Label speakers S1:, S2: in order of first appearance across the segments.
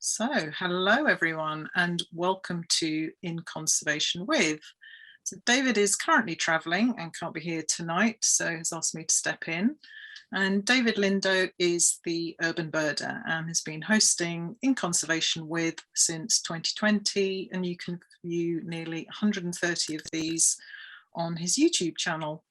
S1: So, hello everyone and welcome to In Conservation With. So David is currently travelling and can't be here tonight, so has asked me to step in. And David Lindo is the urban birder and has been hosting In Conservation With since 2020, and you can view nearly 130 of these on his YouTube channel.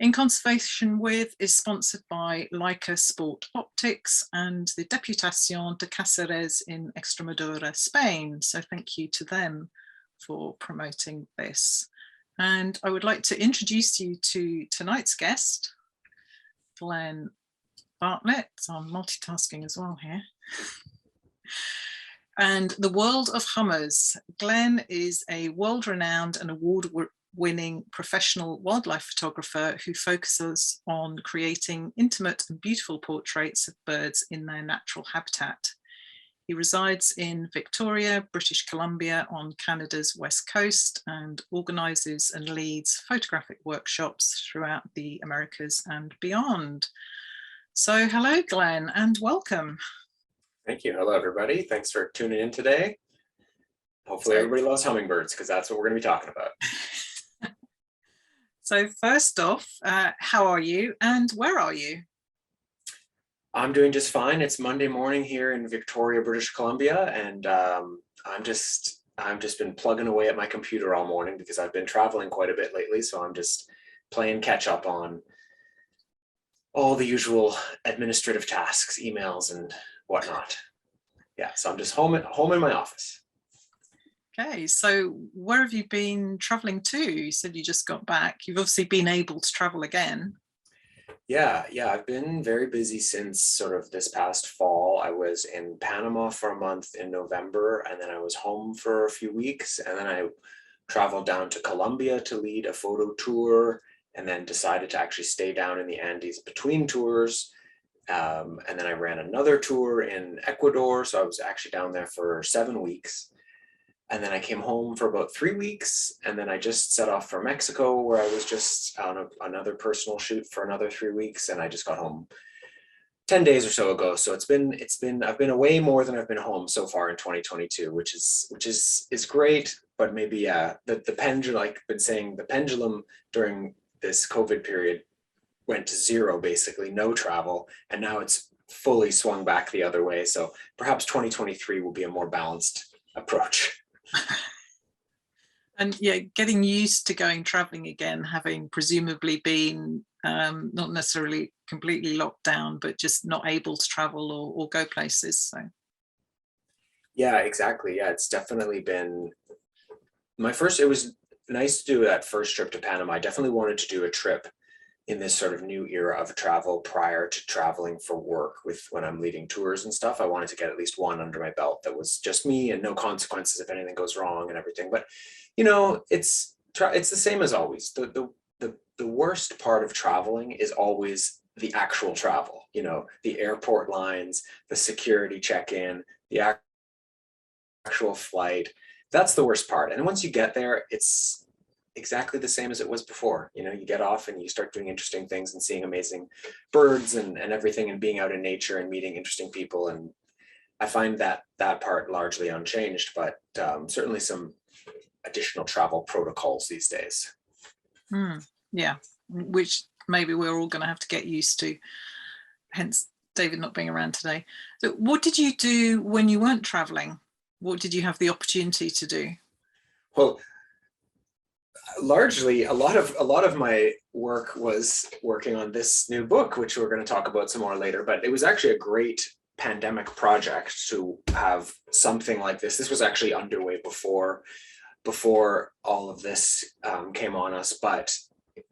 S1: In Conservation With is sponsored by Leica Sport Optics and the Diputación de Cáceres in Extremadura, Spain. So thank you to them for promoting this. And I would like to introduce you to tonight's guest, Glenn Bartlett. So I'm multitasking as well here. And the world of hummers. Glenn is a world-renowned and award-winning professional wildlife photographer who focuses on creating intimate and beautiful portraits of birds in their natural habitat. He resides in Victoria, British Columbia on Canada's west coast and organises and leads photographic workshops throughout the Americas and beyond. So hello, Glenn, and welcome.
S2: Thank you. Hello, everybody. Thanks for tuning in today. Hopefully everybody loves hummingbirds because that's what we're going to be talking about.
S1: So first off, how are you and where are you?
S2: I'm doing just fine. It's Monday morning here in Victoria, British Columbia, and I've just been plugging away at my computer all morning because I've been traveling quite a bit lately. So I'm just playing catch up on all the usual administrative tasks, emails and whatnot. Yeah, so I'm just home in my office.
S1: Okay, so where have you been traveling to? You said you just got back. You've obviously been able to travel again.
S2: Yeah, I've been very busy since sort of this past fall. I was in Panama for a month in November, and then I was home for a few weeks, and then I traveled down to Colombia to lead a photo tour, and then decided to actually stay down in the Andes between tours. And then I ran another tour in Ecuador, so I was actually down there for 7 weeks. And then I came home for about 3 weeks, and then I just set off for Mexico, where I was just on another personal shoot for another 3 weeks, and I just got home 10 days or so ago. So I've been away more than I've been home so far in 2022, which is great. But maybe the pendulum, like I've been saying, the pendulum during this COVID period went to zero, basically no travel, and now it's fully swung back the other way. So perhaps 2023 will be a more balanced approach.
S1: And yeah, getting used to going traveling again, having presumably been not necessarily completely locked down, but just not able to travel or go places. So
S2: yeah, exactly. Yeah, it's definitely been it was nice to do that first trip to Panama. I definitely wanted to do a trip in this sort of new era of travel prior to traveling for work when I'm leading tours and stuff. I wanted to get at least one under my belt that was just me and no consequences if anything goes wrong and everything. But you know, it's the same as always. The worst part of traveling is always the actual travel, you know, the airport lines, the security check-in, the actual flight. That's the worst part. And once you get there, it's exactly the same as it was before. You know, you get off and you start doing interesting things and seeing amazing birds and everything, and being out in nature and meeting interesting people. And I find that part largely unchanged, but certainly some additional travel protocols these days.
S1: Yeah, which maybe we're all going to have to get used to, hence David not being around today. So what did you do when you weren't traveling? What did you have the opportunity to do?
S2: Well, largely a lot of my work was working on this new book, which we're going to talk about some more later. But it was actually a great pandemic project to have something like this. This was actually underway before all of this came on us, but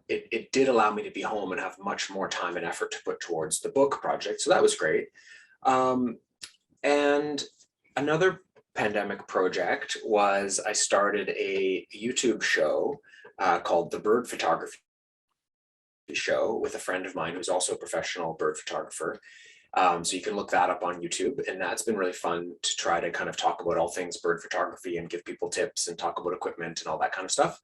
S2: it did allow me to be home and have much more time and effort to put towards the book project. So that was great. And another pandemic project was I started a YouTube show called The Bird Photography Show with a friend of mine who's also a professional bird photographer. So you can look that up on YouTube, and that's been really fun to try to kind of talk about all things bird photography and give people tips and talk about equipment and all that kind of stuff.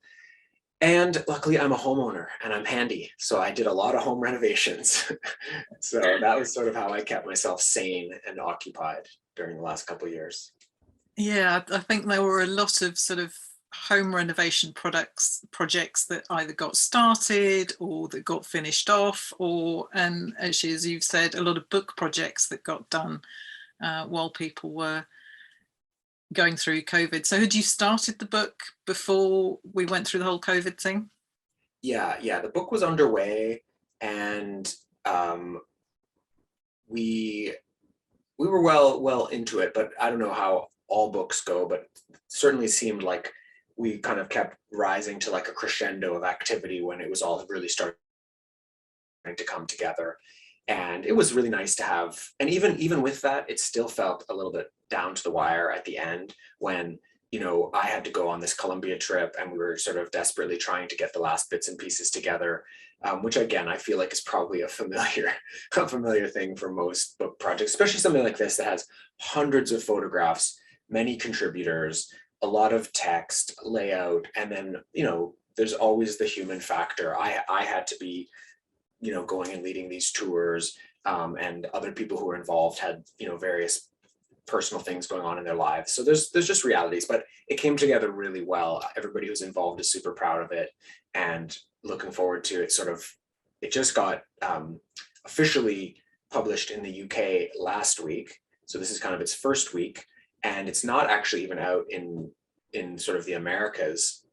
S2: And luckily I'm a homeowner and I'm handy. So I did a lot of home renovations. So that was sort of how I kept myself sane and occupied during the last couple of years.
S1: Yeah, I think there were a lot of sort of home renovation projects that either got started or that got finished off, or, and actually, as you've said, a lot of book projects that got done while people were going through COVID. So had you started the book before we went through the whole COVID thing?
S2: Yeah, the book was underway, and we were well into it, but I don't know how all books go, but certainly seemed like we kind of kept rising to like a crescendo of activity when it was all really starting to come together. And it was really nice to have, and even with that, it still felt a little bit down to the wire at the end when, you know, I had to go on this Colombia trip and we were sort of desperately trying to get the last bits and pieces together, which again, I feel like is probably a familiar thing for most book projects, especially something like this that has hundreds of photographs, many contributors, a lot of text, layout, and then, you know, there's always the human factor. I had to be, you know, going and leading these tours, and other people who were involved had, you know, various personal things going on in their lives. So there's just realities, but it came together really well. Everybody who's involved is super proud of it and looking forward to it. It just got officially published in the UK last week. So this is kind of its first week, and it's not actually even out in sort of the Americas,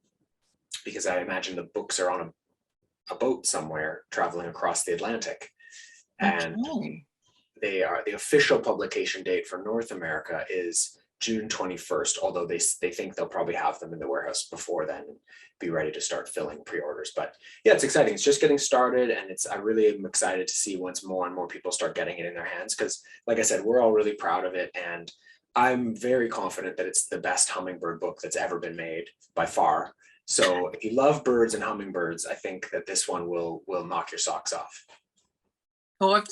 S2: because I imagine the books are on a boat somewhere traveling across the Atlantic. And they are, the official publication date for North America is June 21st, although they think they'll probably have them in the warehouse before then and be ready to start filling pre-orders. But yeah, it's exciting. It's just getting started, and I really am excited to see once more and more people start getting it in their hands, because like I said, we're all really proud of it, and I'm very confident that it's the best hummingbird book that's ever been made by far. So if you love birds and hummingbirds, I think that this one will knock your socks off.
S1: Well, I've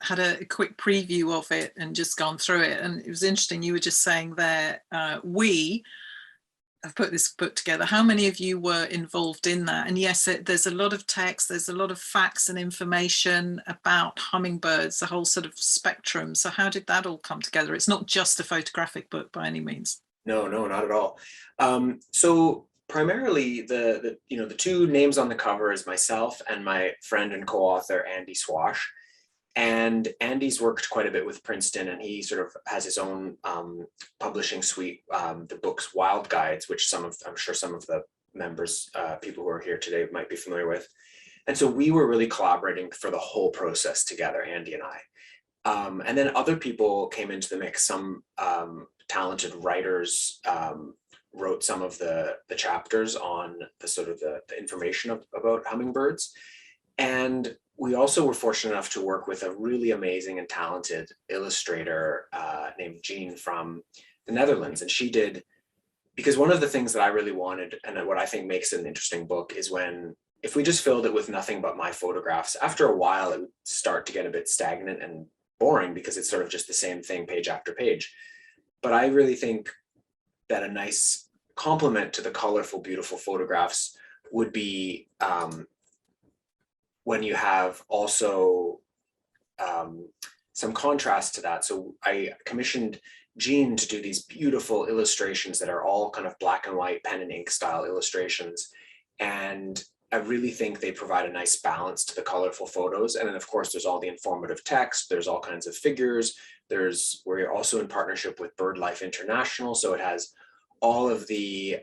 S1: had a quick preview of it and just gone through it, and it was interesting. You were just saying there, we have put this book together. How many of you were involved in that? And yes, there's a lot of text, there's a lot of facts and information about hummingbirds, the whole sort of spectrum. So how did that all come together? It's not just a photographic book by any means.
S2: No, not at all. So primarily the two names on the cover is myself and my friend and co-author Andy Swash. And Andy's worked quite a bit with Princeton, and he sort of has his own publishing suite, the book's Wild Guides, which I'm sure some of the members, people who are here today might be familiar with. And so we were really collaborating for the whole process together, Andy and I. And then other people came into the mix. Some talented writers wrote some of the chapters on the sort of the information about hummingbirds. And we also were fortunate enough to work with a really amazing and talented illustrator named Jean from the Netherlands. And she did, because one of the things that I really wanted, and what I think makes it an interesting book, is if we just filled it with nothing but my photographs, after a while it would start to get a bit stagnant and boring, because it's sort of just the same thing page after page. But I really think that a nice complement to the colorful, beautiful photographs would be when you have also some contrast to that. So I commissioned Jean to do these beautiful illustrations that are all kind of black and white pen and ink style illustrations. And I really think they provide a nice balance to the colorful photos. And then of course, there's all the informative text, there's all kinds of figures. We're also in partnership with BirdLife International. So it has all of the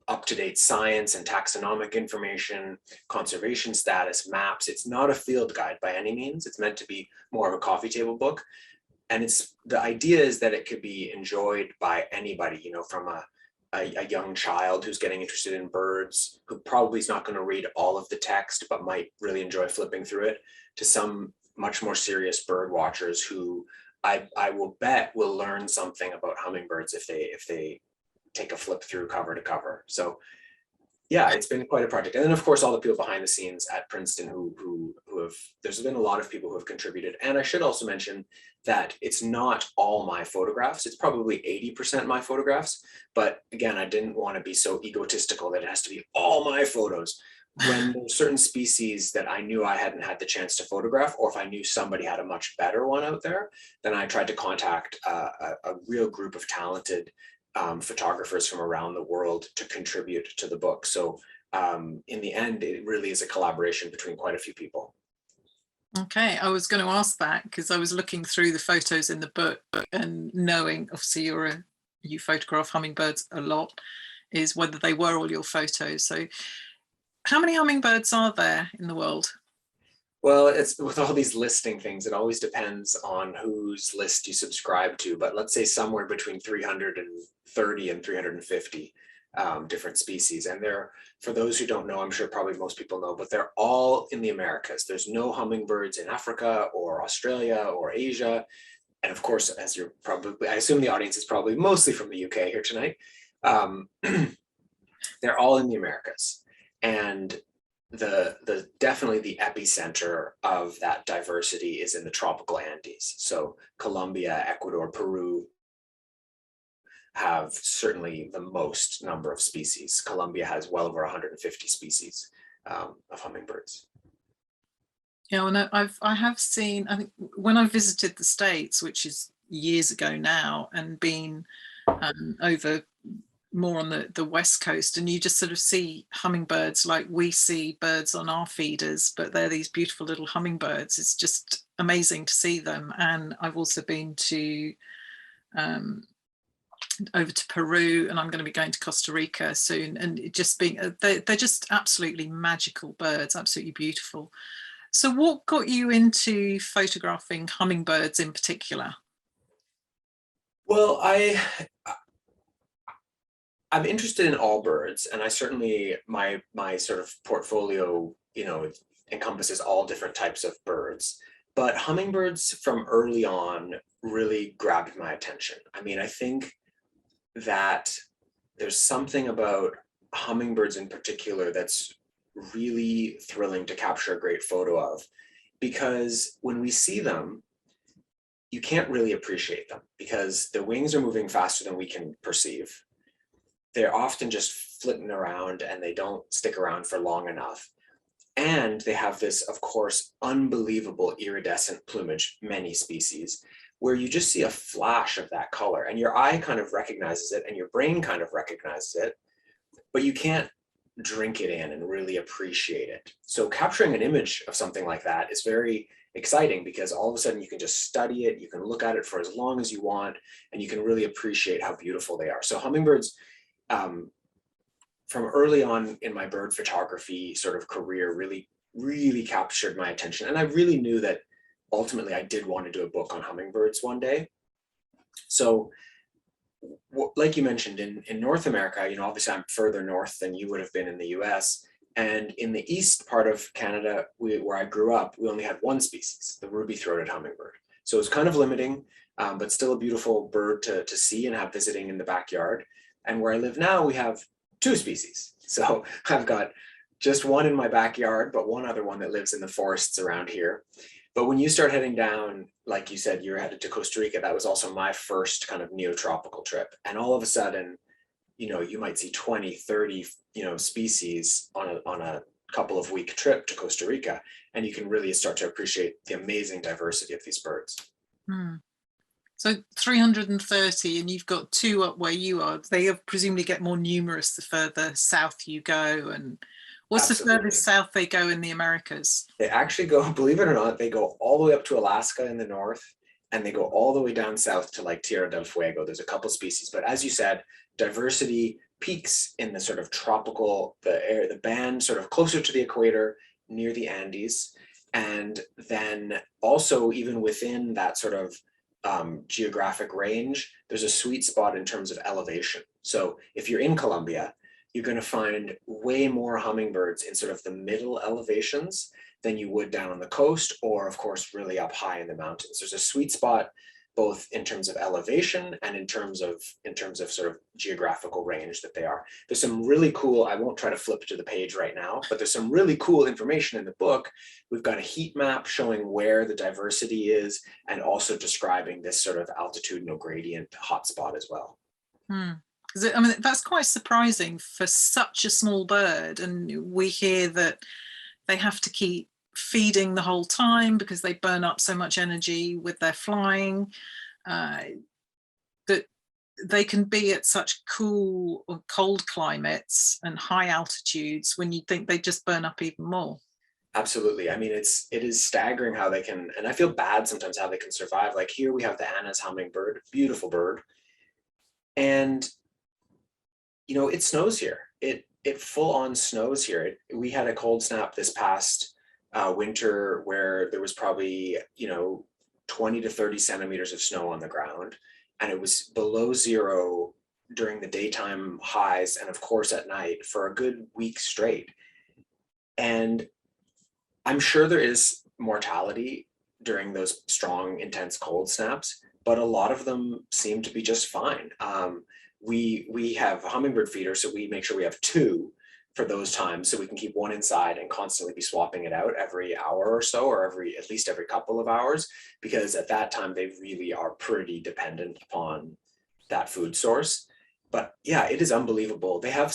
S2: up-to-date science and taxonomic information, conservation status, maps. It's not a field guide by any means. It's meant to be more of a coffee table book. And the idea is that it could be enjoyed by anybody, you know, from a young child who's getting interested in birds, who probably is not going to read all of the text, but might really enjoy flipping through it, to some much more serious bird watchers who I will bet will learn something about hummingbirds if they take a flip through cover to cover. So yeah, it's been quite a project. And then of course, all the people behind the scenes at Princeton who have, there's been a lot of people who have contributed. And I should also mention that it's not all my photographs. It's probably 80% my photographs. But again, I didn't want to be so egotistical that it has to be all my photos. when there's certain species that I knew I hadn't had the chance to photograph, or if I knew somebody had a much better one out there, then I tried to contact a real group of talented photographers from around the world to contribute to the book. So in the end, it really is a collaboration between quite a few people.
S1: Okay, I was going to ask that because I was looking through the photos in the book and knowing, obviously, you photograph hummingbirds a lot, is whether they were all your photos. So how many hummingbirds are there in the world?
S2: Well, it's with all these listing things, it always depends on whose list you subscribe to, but let's say somewhere between 330 and 350 different species. And they're, for those who don't know, I'm sure probably most people know, but they're all in the Americas. There's no hummingbirds in Africa or Australia or Asia. And of course, as you're probably, I assume the audience is probably mostly from the UK here tonight. They're all in the Americas. And definitely the epicenter of that diversity is in the tropical Andes. So Colombia, Ecuador, Peru have certainly the most number of species. Colombia has well over 150 species of hummingbirds.
S1: Yeah, and I have seen, I think when I visited the States, which is years ago now, and been over more on the West Coast, and you just sort of see hummingbirds like we see birds on our feeders, but they're these beautiful little hummingbirds. It's just amazing to see them. And I've also been to over to Peru, and I'm going to be going to Costa Rica soon, and it just being they're just absolutely magical birds, absolutely beautiful. So what got you into photographing hummingbirds in particular?
S2: Well, I'm interested in all birds, and I certainly, my sort of portfolio, encompasses all different types of birds, but hummingbirds from early on really grabbed my attention. I mean, I think that there's something about hummingbirds in particular that's really thrilling to capture a great photo of, because when we see them, you can't really appreciate them because the wings are moving faster than we can perceive. They're often just flitting around and they don't stick around for long enough. And they have this, of course, unbelievable iridescent plumage, many species, where you just see a flash of that color and your eye kind of recognizes it and your brain kind of recognizes it, but you can't drink it in and really appreciate it. So capturing an image of something like that is very exciting because all of a sudden you can just study it, you can look at it for as long as you want, and you can really appreciate how beautiful they are. So hummingbirds, from early on in my bird photography sort of career, really captured my attention. And I really knew that ultimately I did want to do a book on hummingbirds one day. So like you mentioned, in North America, obviously I'm further north than you would have been in the US. And in the east part of Canada, where I grew up, we only had one species, the ruby-throated hummingbird. So it's kind of limiting, but still a beautiful bird to see and have visiting in the backyard. And where I live now, we have two species. So I've got just one in my backyard, but one other one that lives in the forests around here. But when you start heading down, like you said, you're headed to Costa Rica, that was also my first kind of neotropical trip. And all of a sudden, you might see 20, 30, species on a couple of week trip to Costa Rica. And you can really start to appreciate the amazing diversity of these birds.
S1: Hmm. So 330, and you've got two up where you are. They presumably get more numerous the further south you go. And what's Absolutely. The furthest south they go in the Americas?
S2: They actually go, believe it or not, they go all the way up to Alaska in the north, and they go all the way down south to like Tierra del Fuego. There's a couple species, but as you said, diversity peaks in the sort of tropical, the band sort of closer to the equator near the Andes. And then also even within that sort of geographic range, there's a sweet spot in terms of elevation. So if you're in Colombia, you're going to find way more hummingbirds in sort of the middle elevations than you would down on the coast, or of course, really up high in the mountains. There's a sweet spot both in terms of elevation and in terms of sort of geographical range that they are. There's some really cool, I won't try to flip to the page right now, but there's some really cool information in the book. We've got a heat map showing where the diversity is and also describing this sort of altitudinal gradient hotspot as well.
S1: Because I mean, that's quite surprising for such a small bird. And we hear that they have to keep feeding the whole time because they burn up so much energy with their flying, that they can be at such cool or cold climates and high altitudes when you think they just burn up even more.
S2: Absolutely. I mean, it is staggering how they can, and I feel bad sometimes how they can survive. Like here we have the Anna's hummingbird, beautiful bird. And, you know, it snows here. It full on snows here. We had a cold snap this past winter where there was probably, you know, 20 to 30 centimeters of snow on the ground. And it was below zero during the daytime highs and of course at night for a good week straight. And I'm sure there is mortality during those strong, intense cold snaps, but a lot of them seem to be just fine. We have a hummingbird feeder, so we make sure we have two for those times, so we can keep one inside and constantly be swapping it out every hour or so, or at least every couple of hours, because at that time they really are pretty dependent upon that food source. But yeah, it is unbelievable. They have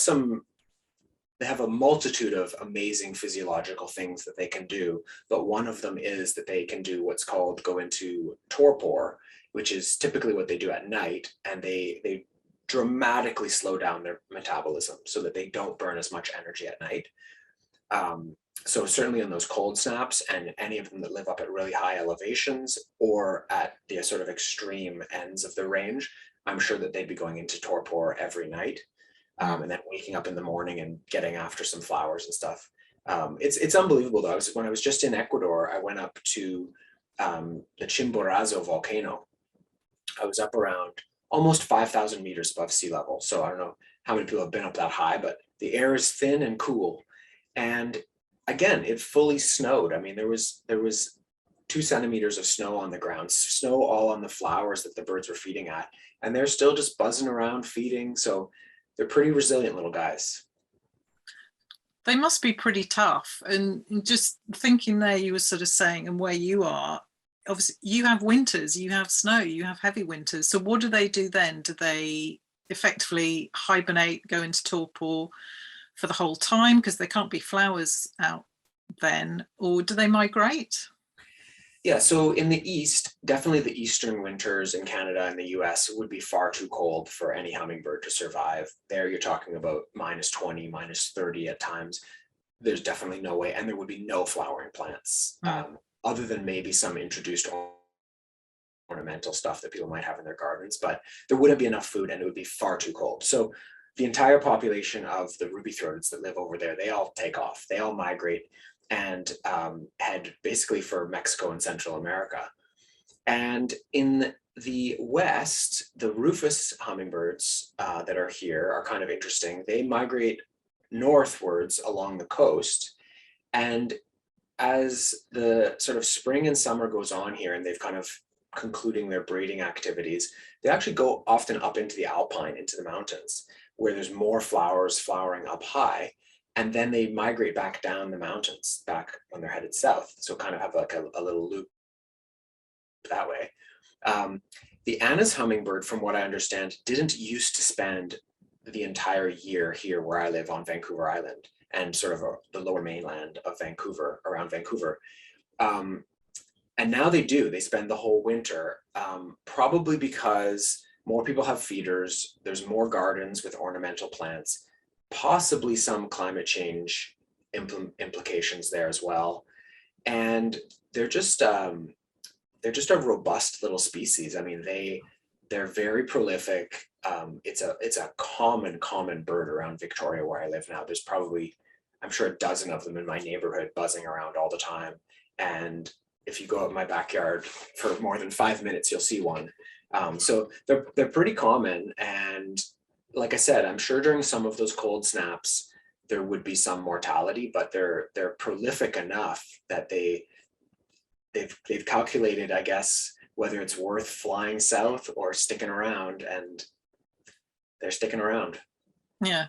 S2: a multitude of amazing physiological things that they can do, but one of them is that they can do what's called go into torpor, which is typically what they do at night, and they dramatically slow down their metabolism so that they don't burn as much energy at night. So certainly in those cold snaps, and any of them that live up at really high elevations or at the sort of extreme ends of the range, I'm sure that they'd be going into torpor every night. And then waking up in the morning and getting after some flowers and stuff. It's unbelievable though. When I was just in Ecuador, I went up to the Chimborazo volcano. I was up around almost 5,000 meters above sea level. So I don't know how many people have been up that high, but the air is thin and cool. And again, it fully snowed. I mean, there was 2 centimeters of snow on the ground, snow all on the flowers that the birds were feeding at. And they're still just buzzing around feeding. So they're pretty resilient little guys.
S1: They must be pretty tough. And just thinking there, you were sort of saying, and where you are, obviously you have winters, you have snow, you have heavy winters. So what do they do then? Do they effectively hibernate, go into torpor for the whole time because there can't be flowers out then? Or do they migrate?
S2: Yeah, so in the east, definitely the eastern winters in Canada and the US would be far too cold for any hummingbird to survive. There you're talking about -20, -30 at times. There's definitely no way, and there would be no flowering plants, other than maybe some introduced ornamental stuff that people might have in their gardens, but there wouldn't be enough food and it would be far too cold. So the entire population of the ruby-throateds that live over there, they all take off, they all migrate and head basically for Mexico and Central America. And in the West, the rufous hummingbirds that are here are kind of interesting. They migrate northwards along the coast. And as the sort of spring and summer goes on here, and they've kind of concluding their breeding activities, they actually go often up into the alpine, into the mountains, where there's more flowers flowering up high. And then they migrate back down the mountains, back when they're headed south. So kind of have like a little loop that way. The Anna's hummingbird, from what I understand, didn't used to spend the entire year here where I live on Vancouver Island and sort of the lower mainland of Vancouver, around Vancouver. And now they do, they spend the whole winter, probably because more people have feeders, there's more gardens with ornamental plants, possibly some climate change implications there as well. And they're just a robust little species. I mean, they're very prolific. It's a common bird around Victoria where I live now. There's probably, I'm sure, a dozen of them in my neighborhood buzzing around all the time. And if you go out in my backyard for more than 5 minutes, you'll see one. So they're pretty common. And like I said, I'm sure during some of those cold snaps, there would be some mortality, but they're prolific enough that they've calculated, I guess, whether it's worth flying south or sticking around, and they're sticking around.
S1: Yeah.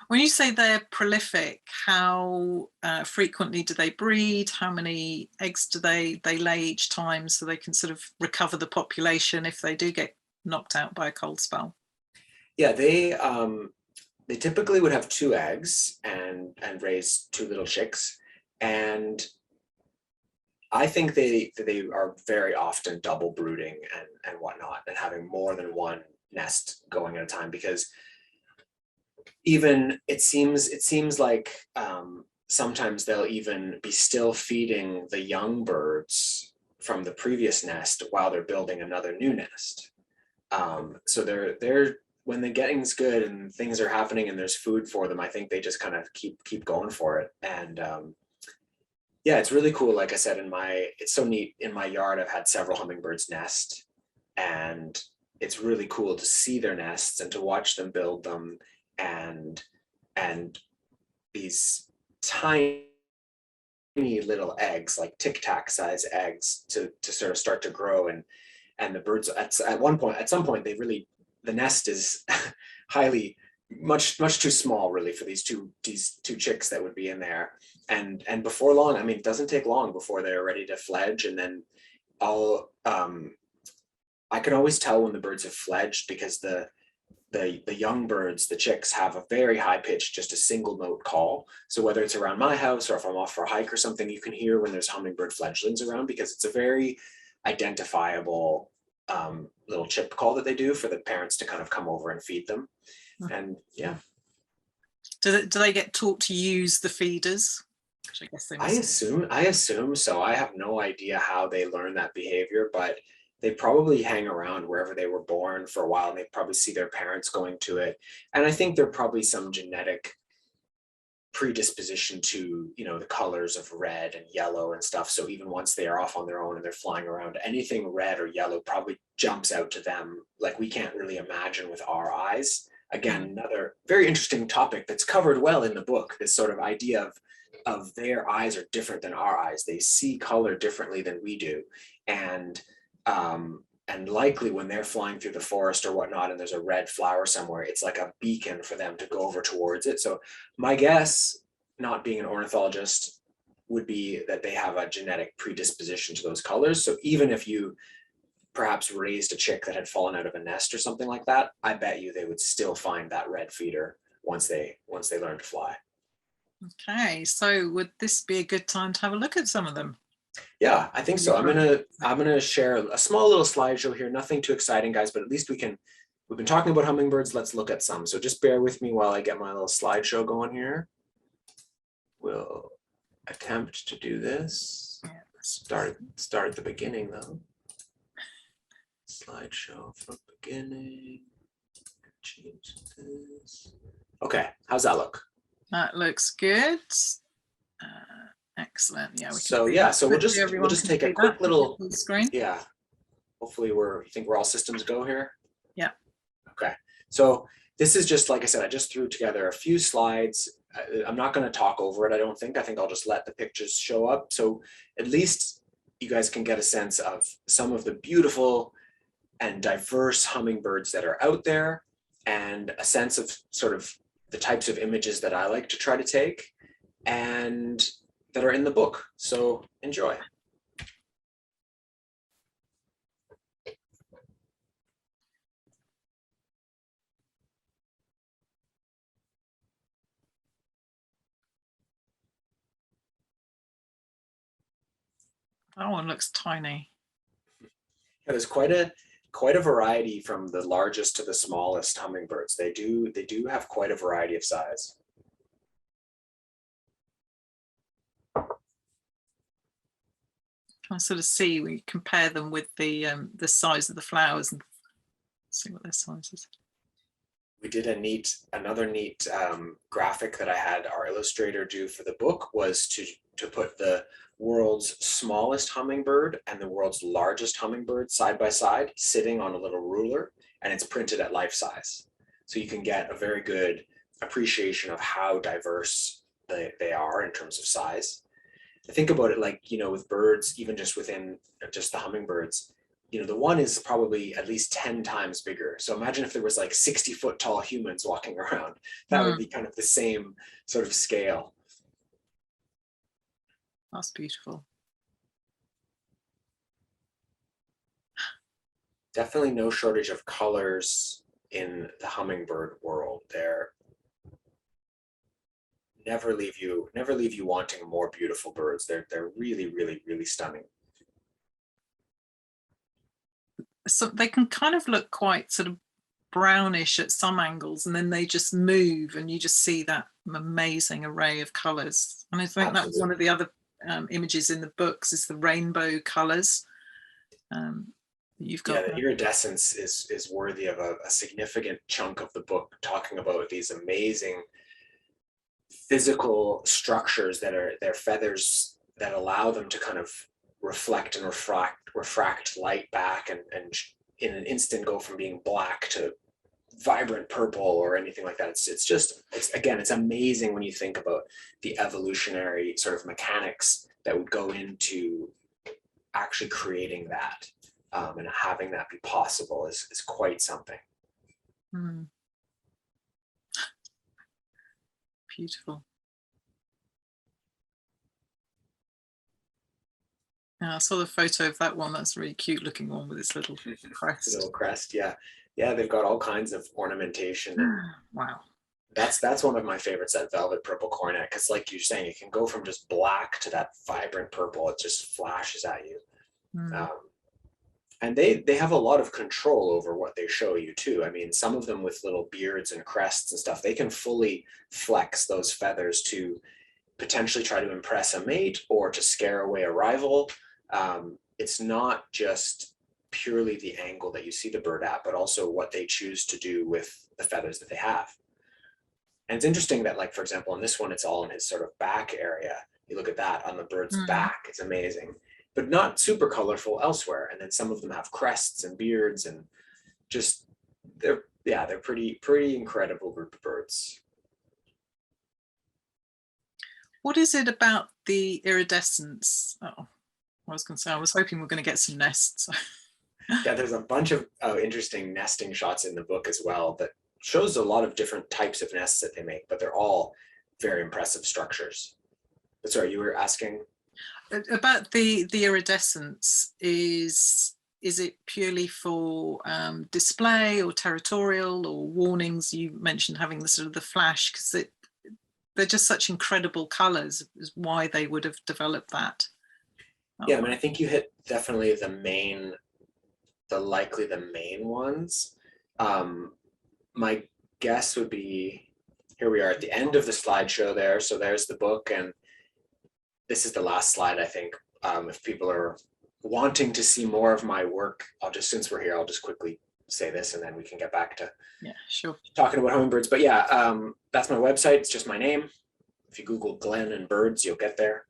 S1: When you say they're prolific, how frequently do they breed? How many eggs do they lay each time so they can sort of recover the population if they do get knocked out by a cold spell?
S2: Yeah, they typically would have 2 eggs and raise 2 little chicks. And I think they are very often double brooding and whatnot, and having more than one nest going at a time, because even it seems like sometimes they'll even be still feeding the young birds from the previous nest while they're building another new nest. So they're when the getting's good and things are happening and there's food for them, I think they just kind of keep going for it. And yeah, it's really cool. Like I said, it's so neat. In my yard, I've had several hummingbirds nest, and it's really cool to see their nests and to watch them build them, and these tiny little eggs, like tic tac size eggs, to sort of start to grow. And the birds at some point the nest is much too small, really, for these two chicks that would be in there. And before long, I mean, it doesn't take long before they're ready to fledge. And then I can always tell when the birds have fledged, because the young birds, the chicks, have a very high pitched, just a single note call. So whether it's around my house or if I'm off for a hike or something, you can hear when there's hummingbird fledglings around, because it's a very identifiable little chip call that they do for the parents to kind of come over and feed them. And yeah.
S1: Do they get taught to use the feeders? I guess they must.
S2: I assume so. I have no idea how they learn that behavior, but they probably hang around wherever they were born for a while, and they probably see their parents going to it. And I think there are probably some genetic predisposition to, the colors of red and yellow and stuff. So even once they are off on their own and they're flying around, anything red or yellow probably jumps out to them like we can't really imagine with our eyes. Again, another very interesting topic that's covered well in the book, this sort of idea of their eyes are different than our eyes. They see color differently than we do. And likely when they're flying through the forest or whatnot, and there's a red flower somewhere, it's like a beacon for them to go over towards it. So my guess, not being an ornithologist, would be that they have a genetic predisposition to those colors. So even if you perhaps raised a chick that had fallen out of a nest or something like that, I bet you they would still find that red feeder once they learn to fly.
S1: Okay, so would this be a good time to have a look at some of them?
S2: Yeah, I think so. I'm gonna share a small little slideshow here. Nothing too exciting, guys, but at least we've been talking about hummingbirds. Let's look at some. So just bear with me while I get my little slideshow going here. We'll attempt to do this. Start at the beginning though. Slideshow from beginning. Change this. Okay, how's that look?
S1: That looks good. Excellent. Yeah.
S2: So we'll just take a quick little screen. Yeah. Hopefully you think we're all systems go here.
S1: Yeah.
S2: Okay. So this is just, like I said, I just threw together a few slides. I'm not going to talk over it. I don't think. I think I'll just let the pictures show up. So at least you guys can get a sense of some of the beautiful and diverse hummingbirds that are out there, and a sense of sort of the types of images that I like to try to take and that are in the book. So enjoy.
S1: That one looks tiny.
S2: Yeah, there's quite a variety from the largest to the smallest hummingbirds. They do have quite a variety of size.
S1: I sort of see, we compare them with the size of the flowers and see what their size is.
S2: We did another neat graphic that I had our illustrator do for the book, was to put the world's smallest hummingbird and the world's largest hummingbird side by side, sitting on a little ruler, and it's printed at life size. So you can get a very good appreciation of how diverse they are in terms of size. I think about it like, with birds, even just within just the hummingbirds, the one is probably at least 10 times bigger. So imagine if there was like 60-foot tall humans walking around. That would be kind of the same sort of scale.
S1: That's beautiful.
S2: Definitely no shortage of colors in the hummingbird world. They're never leave you wanting more beautiful birds. They're really, really, really stunning.
S1: So they can kind of look quite sort of brownish at some angles, and then they just move and you just see that amazing array of colors. And I think that was one of the other images in the books, is the rainbow colors. You've got,
S2: yeah, the iridescence is worthy of a significant chunk of the book, talking about these amazing physical structures that are their feathers that allow them to kind of reflect and refract light back, and in an instant go from being black to vibrant purple or anything like that. It's amazing when you think about the evolutionary sort of mechanics that would go into actually creating that, and having that be possible is quite something.
S1: Beautiful. Yeah, I saw the photo of that one. That's a really cute looking one with its little crest.
S2: Little crest, yeah. Yeah, they've got all kinds of ornamentation.
S1: Wow.
S2: That's one of my favorites, that velvet purple coronet, because like you're saying, it can go from just black to that vibrant purple. It just flashes at you. And they have a lot of control over what they show you too. I mean, some of them with little beards and crests and stuff, they can fully flex those feathers to potentially try to impress a mate or to scare away a rival. It's not just purely the angle that you see the bird at, but also what they choose to do with the feathers that they have. And it's interesting that, like, for example, in this one, it's all in his sort of back area. You look at that on the bird's back, it's amazing, but not super colorful elsewhere. And then some of them have crests and beards, and just, they're pretty incredible group of birds.
S1: What is it about the iridescence? Oh, I was going to say, I was hoping we're going to get some nests.
S2: Yeah, there's a bunch of interesting nesting shots in the book as well that shows a lot of different types of nests that they make, but they're all very impressive structures. But sorry, you were asking?
S1: About the iridescence, is it purely for display or territorial or warnings? You mentioned having the sort of the flash, because they're just such incredible colors, is why they would have developed that.
S2: Yeah, I mean, I think you hit definitely likely the main ones. My guess would be, here we are at the end of the slideshow there. So there's the book, and this is the last slide, I think. If people are wanting to see more of my work, since we're here, I'll just quickly say this, and then we can get back to talking about hummingbirds. But yeah, that's my website. It's just my name. If you Google Glenn and birds, you'll get there.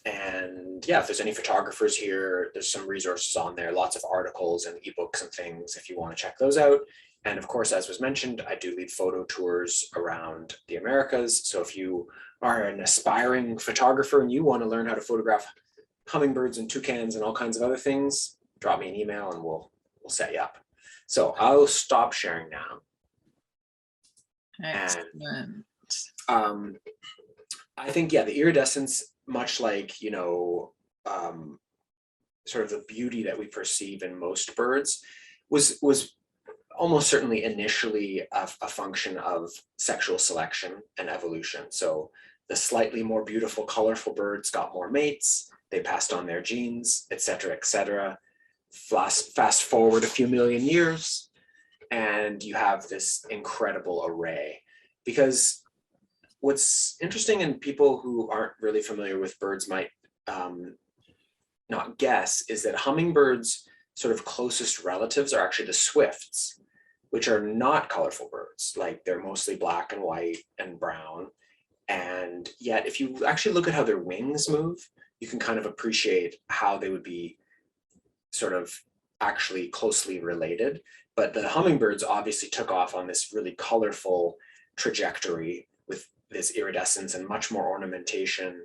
S2: And yeah, if there's any photographers here, there's some resources on there, lots of articles and ebooks and things if you want to check those out. And of course, as was mentioned, I do lead photo tours around the Americas. So if you are an aspiring photographer and you want to learn how to photograph hummingbirds and toucans and all kinds of other things, drop me an email and we'll set you up. So I'll stop sharing now.
S1: Excellent.
S2: And I think, yeah, the iridescence, much like, you know, sort of the beauty that we perceive in most birds, was almost certainly initially a function of sexual selection and evolution. So the slightly more beautiful, colorful birds got more mates, they passed on their genes, et cetera, et cetera. Fast forward a few million years, and you have this incredible array. Because what's interesting, and people who aren't really familiar with birds might not guess, is that hummingbirds' sort of closest relatives are actually the swifts, which are not colorful birds. Like, they're mostly black and white and brown. And yet, if you actually look at how their wings move, you can kind of appreciate how they would be sort of actually closely related. But the hummingbirds obviously took off on this really colorful trajectory with this iridescence and much more ornamentation,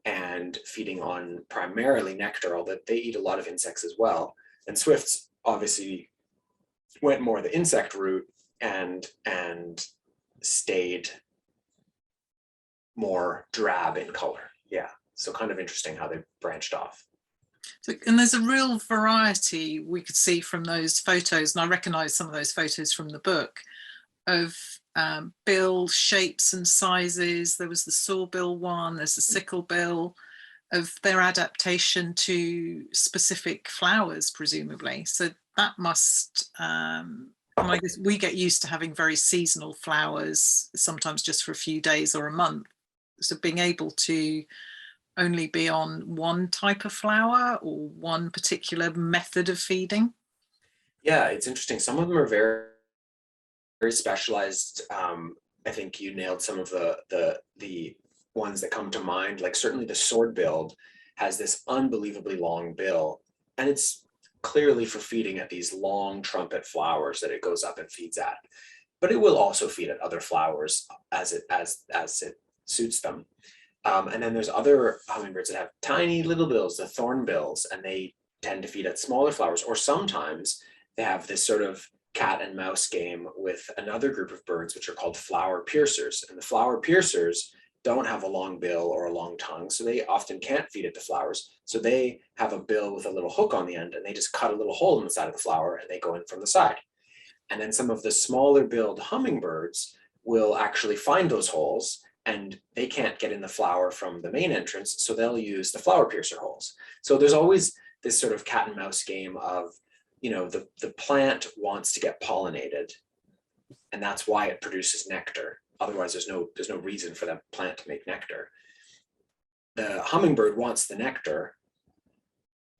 S2: and feeding on primarily nectar, although they eat a lot of insects as well. And swifts obviously went more the insect route and stayed more drab in color. Yeah, so kind of interesting how they branched off.
S1: So, and there's a real variety we could see from those photos, and I recognise some of those photos from the book, of bill shapes and sizes. There was the sawbill one, there's the sickle bill, of their adaptation to specific flowers, presumably. So that must, I guess we get used to having very seasonal flowers, sometimes just for a few days or a month. So being able to only be on one type of flower or one particular method of feeding.
S2: Yeah, it's interesting. Some of them are very specialized. I think you nailed some of the ones that come to mind. Like certainly the sword-billed has this unbelievably long bill, and it's clearly for feeding at these long trumpet flowers that it goes up and feeds at. But it will also feed at other flowers as it suits them. And then there's other hummingbirds that have tiny little bills, the thorn bills, and they tend to feed at smaller flowers. Or sometimes they have this sort of cat and mouse game with another group of birds, which are called flower piercers. And the flower piercers don't have a long bill or a long tongue, so they often can't feed at the flowers. So they have a bill with a little hook on the end, and they just cut a little hole in the side of the flower and they go in from the side. And then some of the smaller billed hummingbirds will actually find those holes, and they can't get in the flower from the main entrance, so they'll use the flower piercer holes. So there's always this sort of cat and mouse game of, you know, the plant wants to get pollinated, and that's why it produces nectar. Otherwise, there's no reason for that plant to make nectar. The hummingbird wants the nectar,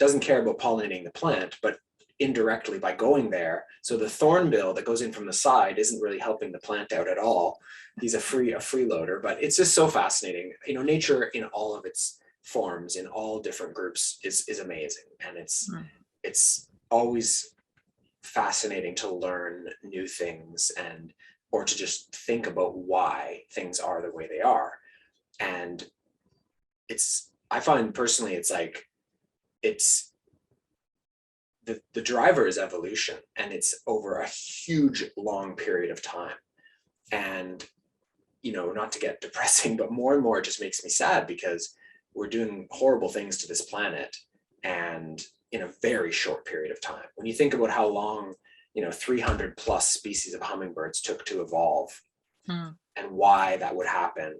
S2: doesn't care about pollinating the plant, but indirectly by going there. So the thornbill that goes in from the side isn't really helping the plant out at all. He's a freeloader, but it's just so fascinating. You know, nature in all of its forms, in all different groups, is amazing, and it's always fascinating to learn new things, and or to just think about why things are the way they are. And I find personally, it's like, it's the driver is evolution, and it's over a huge long period of time. And, you know, not to get depressing, but more and more it just makes me sad, because we're doing horrible things to this planet, and in a very short period of time. When you think about how long, you know, 300 plus species of hummingbirds took to evolve, and why that would happen.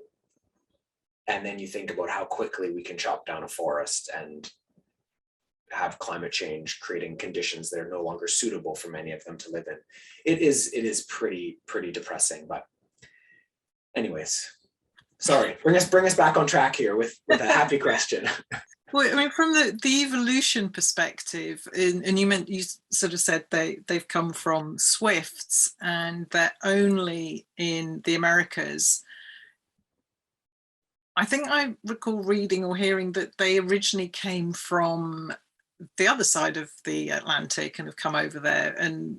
S2: And then you think about how quickly we can chop down a forest and have climate change creating conditions that are no longer suitable for many of them to live in. It is pretty depressing. But anyways, sorry, bring us back on track here with a happy question.
S1: Well, I mean, from the evolution perspective, and you sort of said they've come from swifts, and they're only in the Americas. I think I recall reading or hearing that they originally came from the other side of the Atlantic and have come over there, and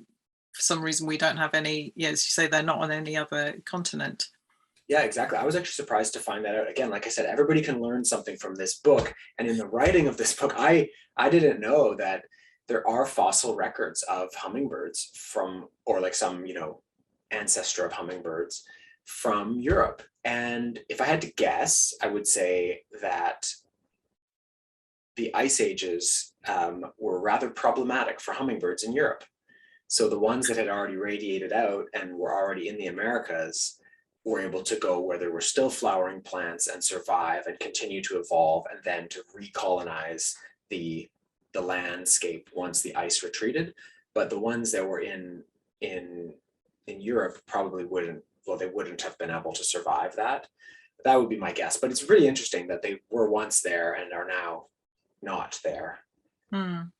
S1: for some reason we don't have any, as you say, they're not on any other continent.
S2: Yeah, exactly. I was actually surprised to find that out. Again, like I said, everybody can learn something from this book. And in the writing of this book, I didn't know that there are fossil records of hummingbirds from, or like some, you know, ancestor of hummingbirds from Europe. And if I had to guess, I would say that the ice ages were rather problematic for hummingbirds in Europe. So the ones that had already radiated out and were already in the Americas were able to go where there were still flowering plants and survive and continue to evolve, and then to recolonize the landscape once the ice retreated. But the ones that were in Europe probably wouldn't, well, they wouldn't have been able to survive that. That would be my guess. But it's really interesting that they were once there and are now not there. And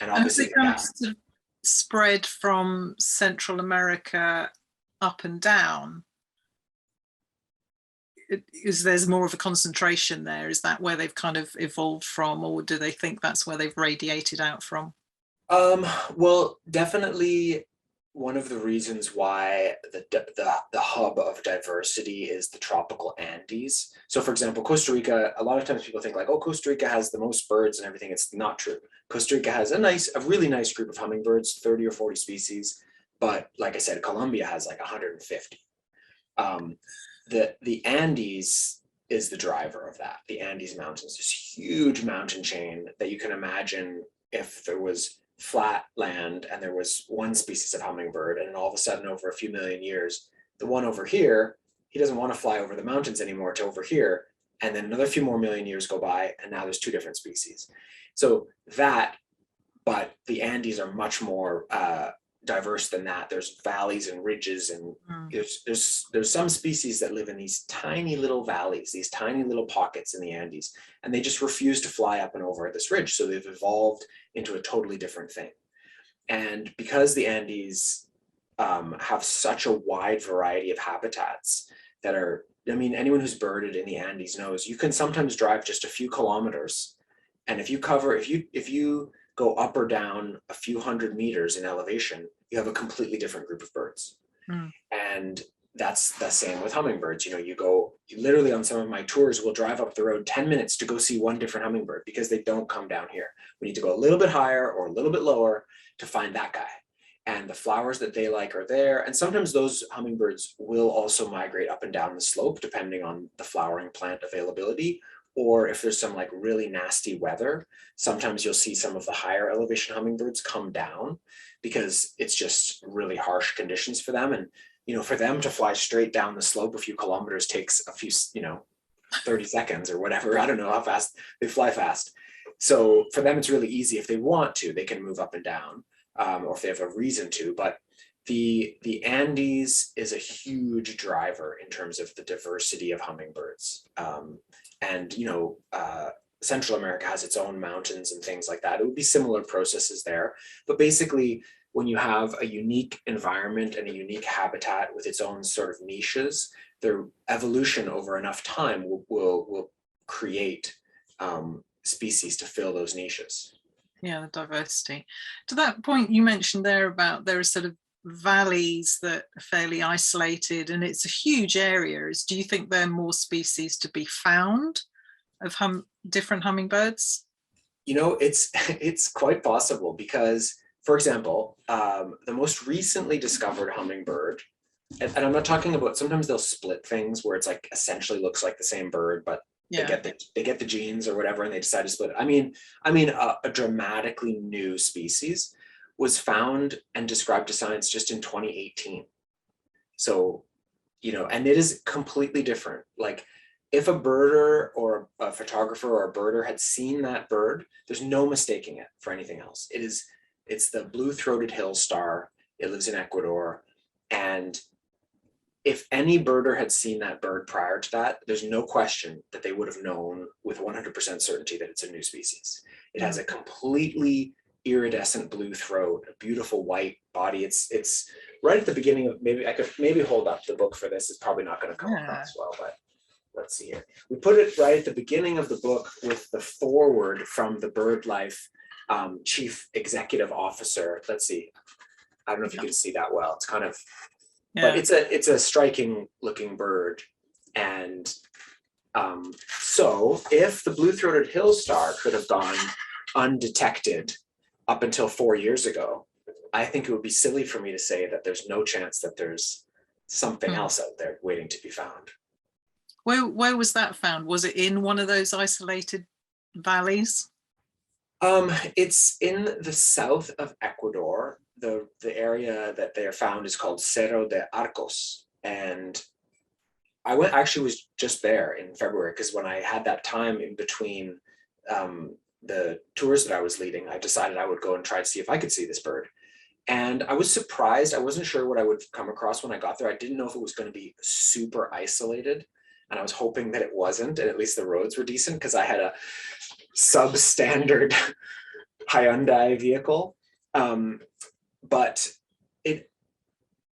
S2: obviously,
S1: and kind of sort of spread from Central America up and down. There's more of a concentration there? Is that where they've kind of evolved from, or do they think that's where they've radiated out from?
S2: Well, definitely one of the reasons why the hub of diversity is the tropical Andes. So for example, Costa Rica, a lot of times people think like, oh, Costa Rica has the most birds and everything. It's not true. Costa Rica has a really nice group of hummingbirds, 30 or 40 species. But like I said, Colombia has like 150. The Andes is the driver of that. The Andes Mountains, this huge mountain chain that you can imagine if there was flat land and there was one species of hummingbird, and all of a sudden over a few million years, the one over here, he doesn't want to fly over the mountains anymore to over here. And then another few more million years go by, and now there's two different species. So that, but the Andes are much more diverse than that. There's valleys and ridges, and there's some species that live in these tiny little valleys, these tiny little pockets in the Andes, and they just refuse to fly up and over this ridge. So they've evolved into a totally different thing. And because the Andes have such a wide variety of habitats that are, I mean, anyone who's birded in the Andes knows you can sometimes drive just a few kilometers, and if you go up or down a few hundred meters in elevation, you have a completely different group of birds. And that's the same with hummingbirds. You literally on some of my tours, we'll drive up the road 10 minutes to go see one different hummingbird because they don't come down here. We need to go a little bit higher or a little bit lower to find that guy. And the flowers that they like are there. And sometimes those hummingbirds will also migrate up and down the slope depending on the flowering plant availability. Or if there's some like really nasty weather, sometimes you'll see some of the higher elevation hummingbirds come down because it's just really harsh conditions for them. And, for them to fly straight down the slope a few kilometers takes a few, 30 seconds or whatever. I don't know how fast they fly fast. So for them, it's really easy. If they want to, they can move up and down, or if they have a reason to. But the Andes is a huge driver in terms of the diversity of hummingbirds. And Central America has its own mountains and things like that. It would be similar processes there. But basically, when you have a unique environment and a unique habitat with its own sort of niches, their evolution over enough time will create species to fill those niches.
S1: Yeah, the diversity. To that point you mentioned there about there are sort of valleys that are fairly isolated and it's a huge area. Do you think there are more species to be found of different hummingbirds?
S2: It's quite possible because, for example, the most recently discovered hummingbird, and I'm not talking about, sometimes they'll split things where it's like essentially looks like the same bird, but they get the genes or whatever and they decide to split it. I mean a dramatically new species was found and described to science just in 2018. So, and it is completely different. Like if a birder or a photographer or a birder had seen that bird, there's no mistaking it for anything else. It's the blue-throated hill star. It lives in Ecuador. And if any birder had seen that bird prior to that, there's no question that they would have known with 100% certainty that it's a new species. It has a completely iridescent blue throat, a beautiful white body. It's right at the beginning of, maybe I could hold up the book for this. It's probably not going to come across well, but let's see here. We put it right at the beginning of the book with the foreword from the BirdLife chief executive officer. Let's see. I don't know if you can see that well. It's kind of, but it's a striking looking bird. And so if the blue-throated hill star could have gone undetected up until 4 years ago, I think it would be silly for me to say that there's no chance that there's something else out there waiting to be found.
S1: Where was that found? Was it in one of those isolated valleys?
S2: It's in the south of Ecuador. The area that they are found is called Cerro de Arcos. And I was just there in February because when I had that time in between the tours that I was leading, I decided I would go and try to see if I could see this bird. And I was surprised. I wasn't sure what I would come across when I got there. I didn't know if it was going to be super isolated. And I was hoping that it wasn't, and at least the roads were decent because I had a substandard Hyundai vehicle. But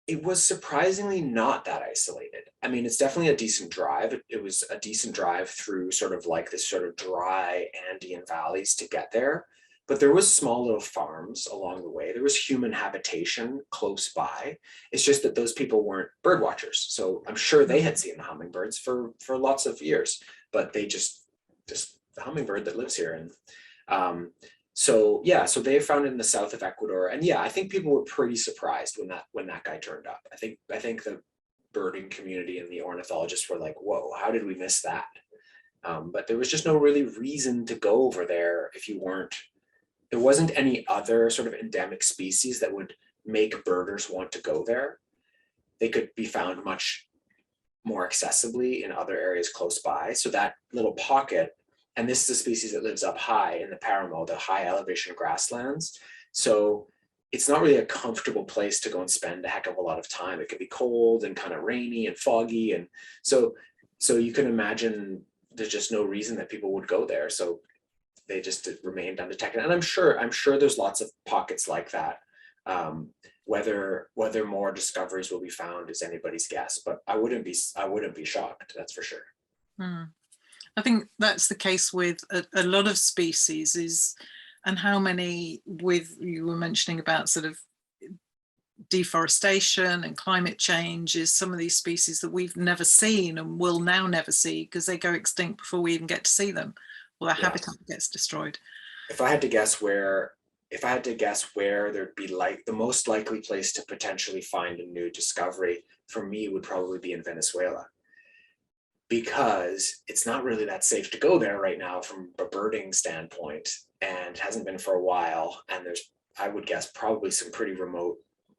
S2: it was surprisingly not that isolated. I mean, it's definitely a decent drive. It was a decent drive through sort of like this sort of dry Andean valleys to get there. But there was small little farms along the way. There was human habitation close by. It's just that those people weren't bird watchers. So I'm sure they had seen the hummingbirds for lots of years, but they just the hummingbird that lives here. And so they found it in the south of Ecuador. And yeah, I think people were pretty surprised when that guy turned up. I think the birding community and the ornithologists were like, whoa, how did we miss that? But there was just no really reason to go over there if you weren't, there wasn't any other sort of endemic species that would make birders want to go there. They could be found much more accessibly in other areas close by. So that little pocket, and this is a species that lives up high in the Paramo, the high elevation grasslands. So it's not really a comfortable place to go and spend a heck of a lot of time. It could be cold and kind of rainy and foggy. And so you can imagine there's just no reason that people would go there. So they just remained undetected. And I'm sure there's lots of pockets like that. Whether more discoveries will be found is anybody's guess, but I wouldn't be shocked, that's for sure.
S1: I think that's the case with a lot of species and how many, with you were mentioning about sort of deforestation and climate change, is some of these species that we've never seen and will now never see because they go extinct before we even get to see them, or their habitat gets destroyed.
S2: If I had to guess where there'd be like the most likely place to potentially find a new discovery, for me would probably be in Venezuela, because it's not really that safe to go there right now from a birding standpoint, and hasn't been for a while. And there's, I would guess, probably some pretty remote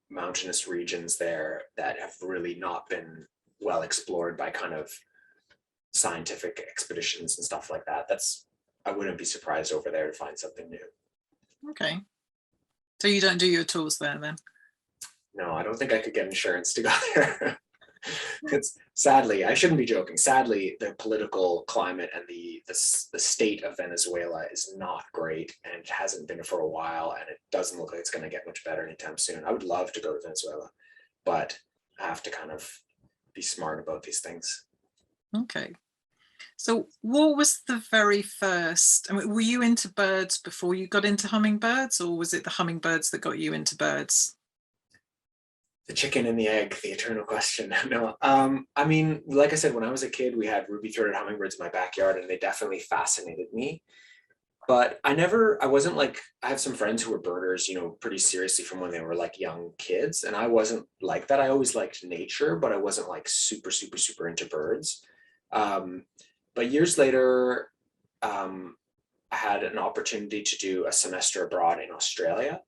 S2: mountainous regions there that have really not been well explored by kind of scientific expeditions and stuff like that. I wouldn't be surprised over there to find something new.
S1: Okay. So you don't do your tours there then?
S2: No, I don't think I could get insurance to go there. It's sadly, I shouldn't be joking. Sadly, the political climate and the state of Venezuela is not great, and it hasn't been for a while, and it doesn't look like it's going to get much better anytime soon. I would love to go to Venezuela, but I have to kind of be smart about these things.
S1: Okay. So what was the very first, I mean, were you into birds before you got into hummingbirds, or was it the hummingbirds that got you into birds?
S2: The chicken and the egg, the eternal question. No, I mean, like I said, when I was a kid, we had ruby-throated hummingbirds in my backyard, and they definitely fascinated me. But I wasn't like, I have some friends who were birders, you know, pretty seriously from when they were like young kids. And I wasn't like that. I always liked nature, but I wasn't like super, super, super into birds. But years later, I had an opportunity to do a semester abroad in Australia.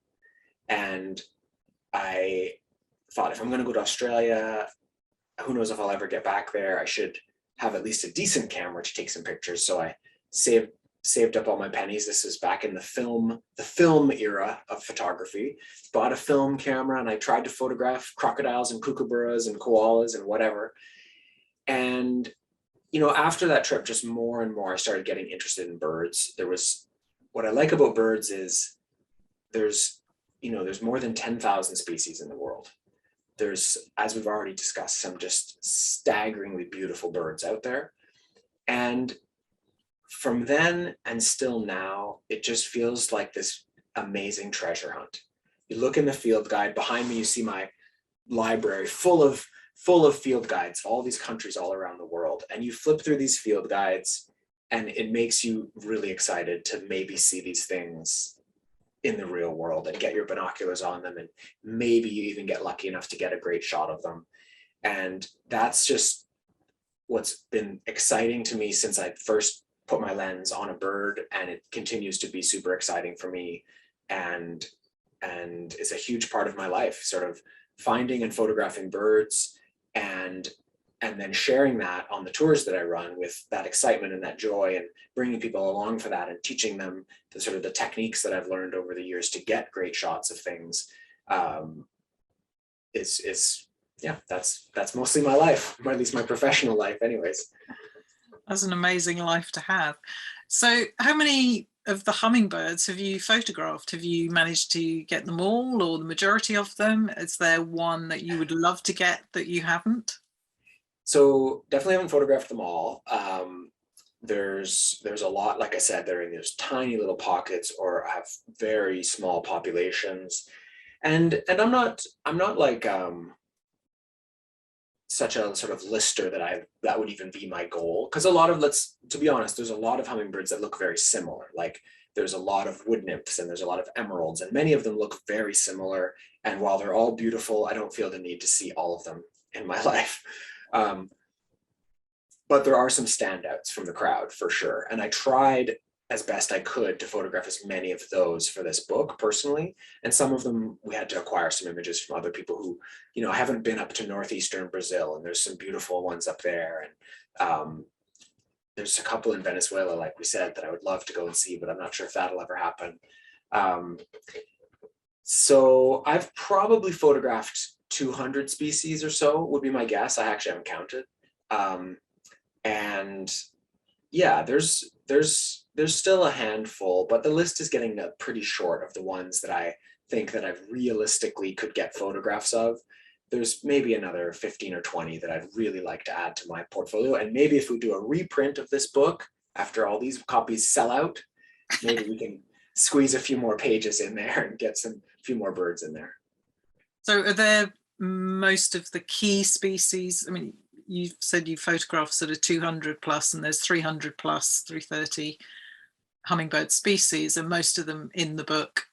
S2: And I thought, if I'm going to go to Australia, who knows if I'll ever get back there. I should have at least a decent camera to take some pictures. So I saved up all my pennies. This was back in the film era of photography. Bought a film camera, and I tried to photograph crocodiles and kookaburras and koalas and whatever. And you know, after that trip, just more and more, I started getting interested in birds. What I like about birds is there's more than 10,000 species in the world. There's, as we've already discussed, some just staggeringly beautiful birds out there. And from then and still now, it just feels like this amazing treasure hunt. You look in the field guide behind me, you see my library full of field guides, all these countries all around the world. And you flip through these field guides, and it makes you really excited to maybe see these things in the real world and get your binoculars on them, and maybe you even get lucky enough to get a great shot of them. And that's just what's been exciting to me since I first put my lens on a bird, and it continues to be super exciting for me, and is a huge part of my life, sort of finding and photographing birds, and then sharing that on the tours that I run with that excitement and that joy, and bringing people along for that, and teaching them the sort of the techniques that I've learned over the years to get great shots of things. That's mostly my life, or at least my professional life anyways.
S1: That's an amazing life to have. So how many of the hummingbirds have you photographed? Have you managed to get them all, or the majority of them? Is there one that you would love to get that you haven't?
S2: So definitely haven't photographed them all. There's a lot, like I said, they're in those tiny little pockets or have very small populations. And I'm not like such a sort of lister that would even be my goal, because to be honest, there's a lot of hummingbirds that look very similar. Like there's a lot of wood nymphs, and there's a lot of emeralds, and many of them look very similar. And while they're all beautiful, I don't feel the need to see all of them in my life. but there are some standouts from the crowd for sure. And I tried as best I could to photograph as many of those for this book personally. And some of them we had to acquire some images from other people who, you know, haven't been up to northeastern Brazil, and there's some beautiful ones up there. And there's a couple in Venezuela, like we said, that I would love to go and see, but I'm not sure if that'll ever happen. So I've probably photographed 200 species or so would be my guess. I actually haven't counted. And yeah, there's still a handful, but the list is getting pretty short of the ones that I think that I realistically could get photographs of. There's maybe another 15 or 20 that I'd really like to add to my portfolio. And maybe if we do a reprint of this book after all these copies sell out, maybe we can squeeze a few more pages in there and get a few more birds in there.
S1: So are there most of the key species? I mean, you said you photographed sort of 200 plus, and there's 300 plus, 330 hummingbird species, and most of them in the book.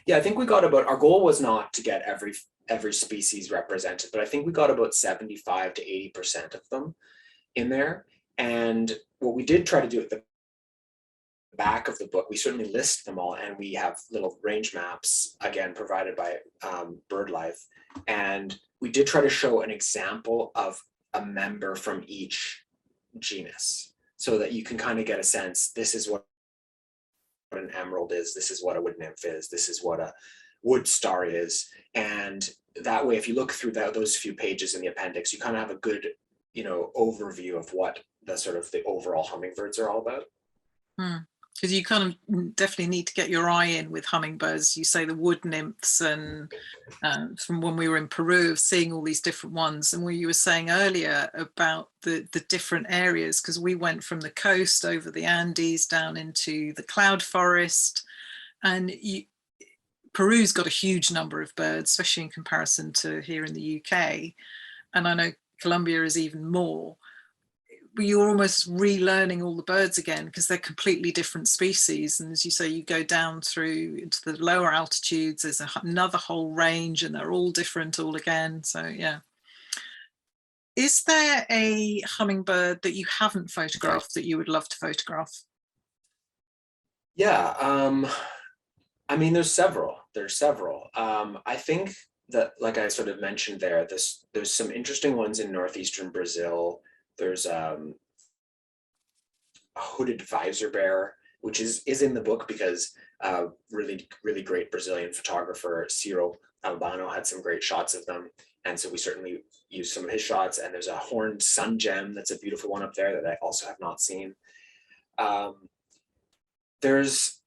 S2: Yeah, I think we got about, our goal was not to get every species represented, but I think we got about 75 to 80% of them in there. And what we did try to do at the back of the book, we certainly list them all, and we have little range maps, again, provided by BirdLife. And we did try to show an example of a member from each genus, so that you can kind of get a sense, this is what an emerald is, this is what a wood nymph is, this is what a wood star is. And that way, if you look through those few pages in the appendix, you kind of have a good, you know, overview of what the sort of the overall hummingbirds are all about.
S1: Because you kind of definitely need to get your eye in with hummingbirds. You say the wood nymphs, and from when we were in Peru, seeing all these different ones. And what you were saying earlier about the different areas, because we went from the coast over the Andes down into the cloud forest, and Peru's got a huge number of birds, especially in comparison to here in the UK. And I know Colombia is even more. But you're almost relearning all the birds again, because they're completely different species. And as you say, you go down through into the lower altitudes, there's another whole range, and they're all different all again. So yeah. Is there a hummingbird that you haven't photographed that you would love to photograph?
S2: Yeah, I mean, there's several. I think that, like I sort of mentioned there, there's some interesting ones in northeastern Brazil. There's a hooded visor bear, which is in the book because really great Brazilian photographer Ciro Albano had some great shots of them, and so we certainly used some of his shots. And there's a horned sun gem that's a beautiful one up there that I also have not seen. There's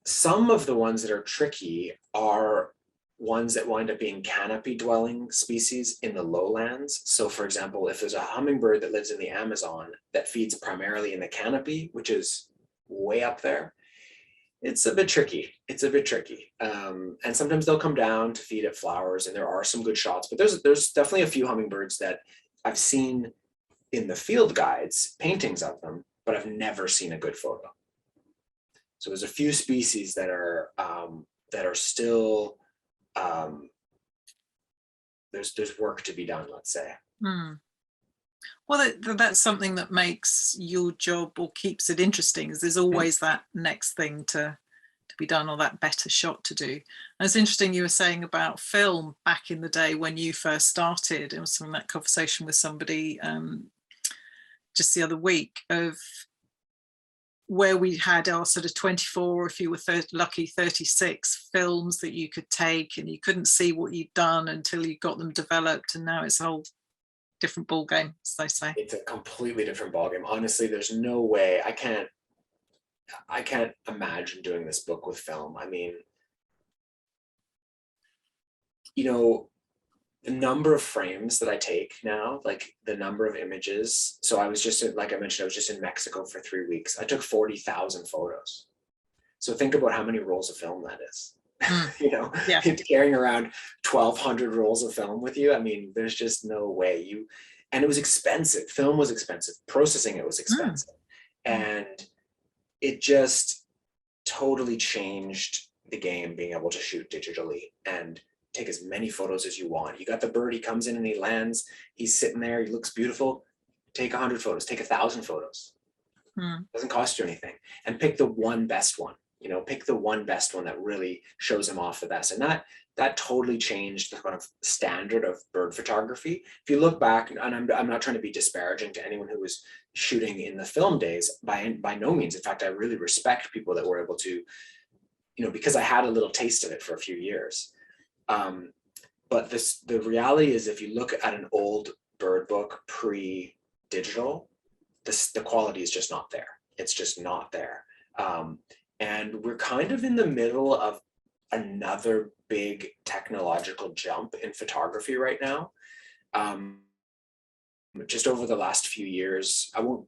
S2: some of the ones that are tricky are ones that wind up being canopy dwelling species in the lowlands. So for example, if there's a hummingbird that lives in the Amazon that feeds primarily in the canopy, which is way up there, it's a bit tricky. And sometimes they'll come down to feed at flowers, and there are some good shots, but there's definitely a few hummingbirds that I've seen in the field guides, paintings of them, but I've never seen a good photo. So there's a few species that are still, there's work to be done, let's say.
S1: Well, that's something that makes your job, or keeps it interesting, is there's always that next thing to be done, or that better shot to do. And it's interesting you were saying about film back in the day when you first started. It was from that conversation with somebody just the other week, of where we had our sort of 24, or if you were lucky, 36 films that you could take, and you couldn't see what you'd done until you got them developed. And now it's a whole different ball game, as they say.
S2: It's a completely different ball game. Honestly, there's no way. I can't imagine doing this book with film. I mean, you know, the number of frames that I take now, like the number of images. So I was just, like I mentioned, I was just in Mexico for 3 weeks. I took 40,000 photos. So think about how many rolls of film that is. You know,
S1: yeah.
S2: Carrying around 1,200 rolls of film with you. I mean, there's just no way and it was expensive. Film was expensive. Processing it was expensive. And it just totally changed the game, being able to shoot digitally and take as many photos as you want. You got the bird, he comes in and he lands, he's sitting there, he looks beautiful, take 100 photos, take 1,000 photos. Doesn't cost you anything. And pick the one best one, you know, pick the one best one that really shows them off the best. And that totally changed the kind of standard of bird photography. If you look back, and I'm not trying to be disparaging to anyone who was shooting in the film days, by no means. In fact, I really respect people that were able to, you know, because I had a little taste of it for a few years. But the reality is, if you look at an old bird book pre-digital, the quality is just not there. It's just not there. And we're kind of in the middle of another big technological jump in photography right now. Just over the last few years, I won't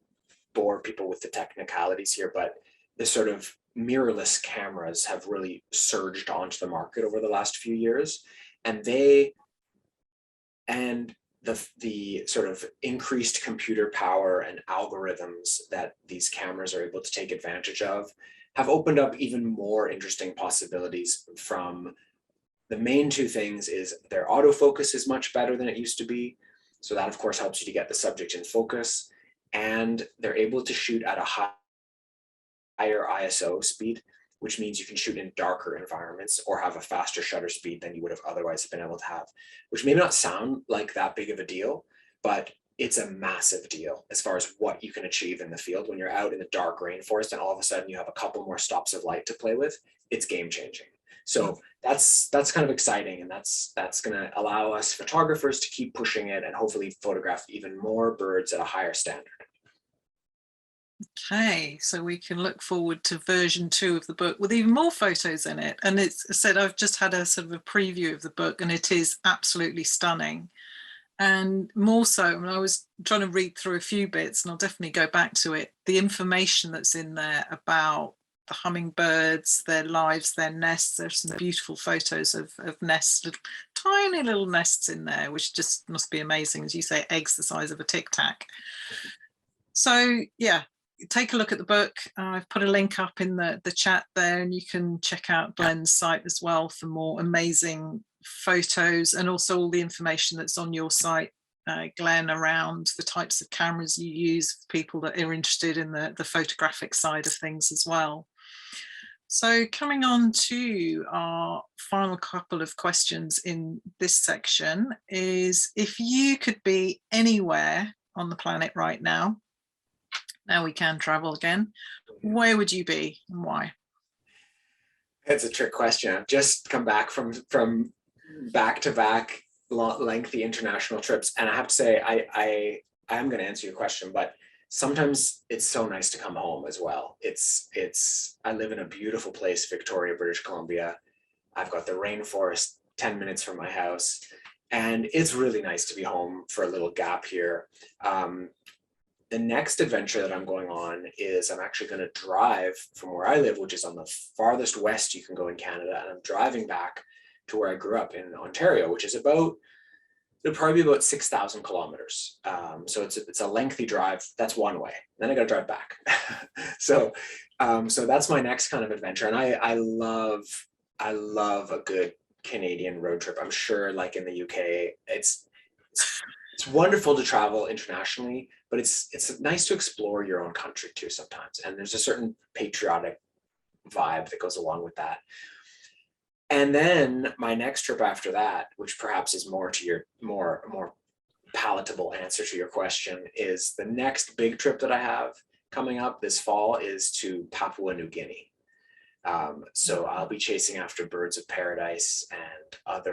S2: bore people with the technicalities here, but the sort of mirrorless cameras have really surged onto the market over the last few years. And the sort of increased computer power and algorithms that these cameras are able to take advantage of have opened up even more interesting possibilities. From the main two things is their autofocus is much better than it used to be. So that of course helps you to get the subject in focus, and they're able to shoot at a higher ISO speed, which means you can shoot in darker environments or have a faster shutter speed than you would have otherwise been able to have, which may not sound like that big of a deal, but it's a massive deal as far as what you can achieve in the field when you're out in the dark rainforest and all of a sudden you have a couple more stops of light to play with. It's game changing. So that's kind of exciting, and that's going to allow us photographers to keep pushing it and hopefully photograph even more birds at a higher standard.
S1: Okay, so we can look forward to version 2 of the book with even more photos in it. And it's said, I've just had a sort of a preview of the book, and it is absolutely stunning. And more so, when I was trying to read through a few bits, and I'll definitely go back to it, the information that's in there about the hummingbirds, their lives, their nests. There's some beautiful photos of nests, tiny little nests in there, which just must be amazing. As you say, eggs the size of a Tic Tac. So yeah, take a look at the book. I've put a link up in the chat there, and you can check out Glenn's site as well for more amazing photos, and also all the information that's on your site, Glenn, around the types of cameras you use for people that are interested in the photographic side of things as well. So coming on to our final couple of questions in this section is, if you could be anywhere on the planet right now we can travel again, where would you be and why?
S2: It's a trick question. I've just come back from back-to-back lengthy international trips, and I have to say I am going to answer your question, but sometimes it's so nice to come home as well. I live in a beautiful place, Victoria, British Columbia. I've got the rainforest 10 minutes from my house, and it's really nice to be home for a little gap here. The next adventure that I'm going on is I'm actually going to drive from where I live, which is on the farthest west you can go in Canada, and I'm driving back to where I grew up in Ontario, which is it'll probably be about 6,000 kilometers. So it's a lengthy drive. That's one way. Then I got to drive back. So that's my next kind of adventure. And I love a good Canadian road trip. I'm sure, like in the UK, it's wonderful to travel internationally, but it's nice to explore your own country too sometimes. And there's a certain patriotic vibe that goes along with that. And then my next trip after that, which perhaps is more to your more palatable answer to your question, is the next big trip that I have coming up this fall is to Papua New Guinea. So I'll be chasing after birds of paradise and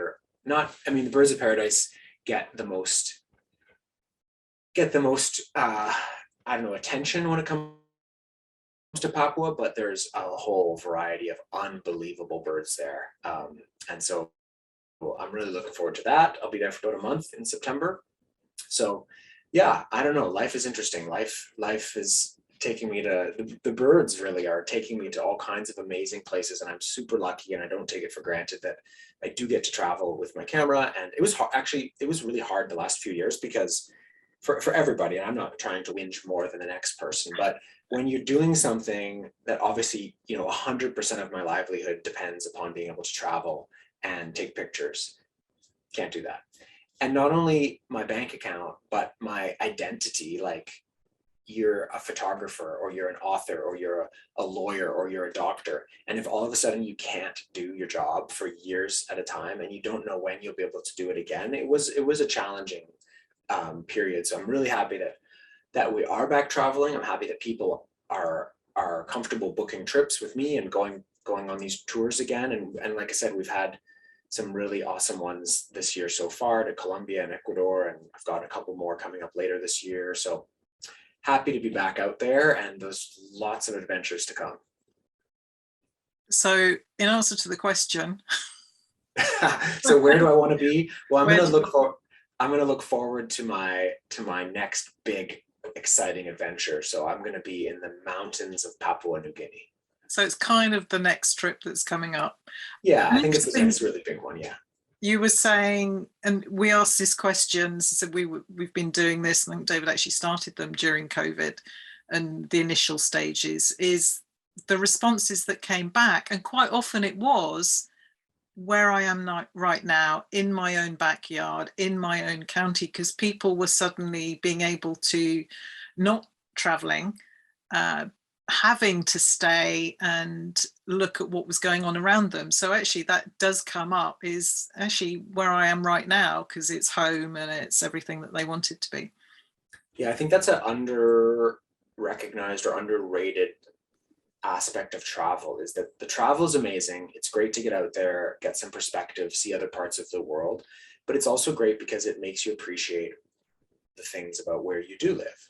S2: the birds of paradise get the most attention when it comes to Papua, but there's a whole variety of unbelievable birds there. And so I'm really looking forward to that. I'll be there for about a month in September. So yeah, I don't know. Life is interesting. Life is taking me to, the birds really are taking me to all kinds of amazing places. And I'm super lucky, and I don't take it for granted that I do get to travel with my camera. And it was it was really hard the last few years because for everybody, and I'm not trying to whinge more than the next person, but when you're doing something that obviously, 100% of my livelihood depends upon being able to travel and take pictures, can't do that. and not only my bank account, but my identity, like you're a photographer or you're an author or you're a lawyer or you're a doctor. And if all of a sudden you can't do your job for years at a time and you don't know when you'll be able to do it again, it was a challenging period. So I'm really happy that we are back traveling. I'm happy that people are comfortable booking trips with me and going on these tours again. And like I said, we've had some really awesome ones this year so far, to Colombia and Ecuador, and I've got a couple more coming up later this year. So happy to be back out there, and there's lots of adventures to come.
S1: So in answer to the question,
S2: so where do I want to be? Well, I'm going to look forward to my next big exciting adventure. So I'm going to be in the mountains of Papua New Guinea.
S1: So it's kind of the next trip that's coming up.
S2: Yeah, I think it's the next really big one. Yeah.
S1: You were saying, and we asked this question, so we've been doing this, and I think David actually started them during COVID, and the initial stages is the responses that came back, and quite often it was where I am right now, in my own backyard, in my own county, because people were suddenly being able to not traveling, having to stay and look at what was going on around them. So actually that does come up, is actually where I am right now, because it's home and it's everything that they want it to be.
S2: Yeah, I think that's an under-recognized or underrated aspect of travel, is that the travel is amazing. It's great to get out there, get some perspective, see other parts of the world, but it's also great because it makes you appreciate the things about where you do live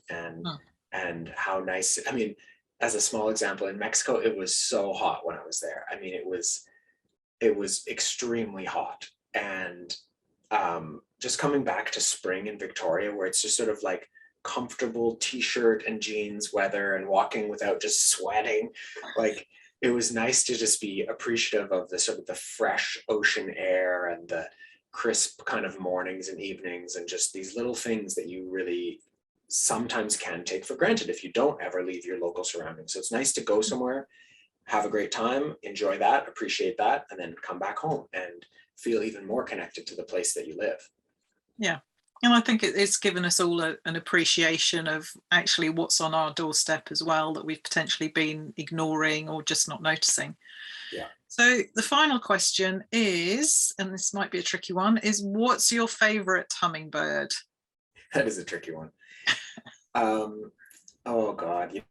S2: and how nice. I mean, as a small example, in Mexico, it was so hot when I was there. I mean, it was extremely hot. And just coming back to spring in Victoria, where it's just sort of like comfortable t-shirt and jeans weather and walking without just sweating, like it was nice to just be appreciative of the sort of the fresh ocean air and the crisp kind of mornings and evenings, and just these little things that you really sometimes can take for granted if you don't ever leave your local surroundings. So it's nice to go somewhere, have a great time, enjoy that, appreciate that, and then come back home and feel even more connected to the place that you live.
S1: Yeah. And I think it's given us all an appreciation of actually what's on our doorstep as well, that we've potentially been ignoring or just not noticing.
S2: Yeah.
S1: So the final question is, and this might be a tricky one, is what's your favorite hummingbird?
S2: That is a tricky one. Oh God, you're